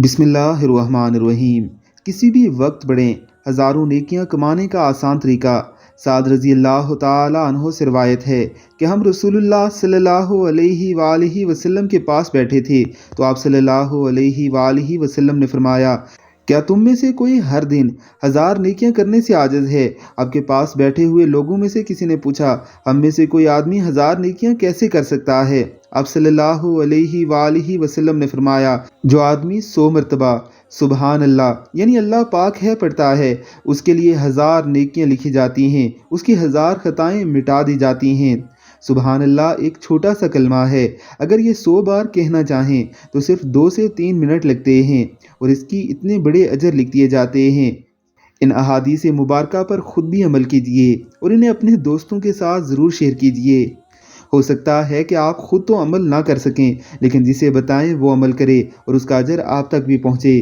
بسم اللہ الرحمن الرحیم۔ کسی بھی وقت بڑھیں، ہزاروں نیکیاں کمانے کا آسان طریقہ۔ سعد رضی اللہ تعالیٰ عنہ سے روایت ہے کہ ہم رسول اللہ صلی اللہ علیہ وآلہ وسلم کے پاس بیٹھے تھے تو آپ صلی اللہ علیہ وآلہ وسلم نے فرمایا، کیا تم میں سے کوئی ہر دن 1000 نیکیاں کرنے سے عاجز ہے؟ آپ کے پاس بیٹھے ہوئے لوگوں میں سے کسی نے پوچھا، ہم میں سے کوئی آدمی 1000 نیکیاں کیسے کر سکتا ہے؟ آپ صلی اللہ علیہ وآلہ وسلم نے فرمایا، جو آدمی 100 مرتبہ سبحان اللہ یعنی اللہ پاک ہے پڑھتا ہے، اس کے لیے 1000 نیکیاں لکھی جاتی ہیں، اس کی 1000 خطائیں مٹا دی جاتی ہیں۔ سبحان اللہ ایک چھوٹا سا کلمہ ہے، اگر یہ 100 بار کہنا چاہیں تو صرف 2 سے 3 منٹ لگتے ہیں اور اس کی اتنے بڑے اجر لکھ دیے جاتے ہیں۔ ان احادیث مبارکہ پر خود بھی عمل کیجیے اور انہیں اپنے دوستوں کے ساتھ ضرور شیئر کیجیے۔ ہو سکتا ہے کہ آپ خود تو عمل نہ کر سکیں، لیکن جسے بتائیں وہ عمل کرے اور اس کا اجر آپ تک بھی پہنچے۔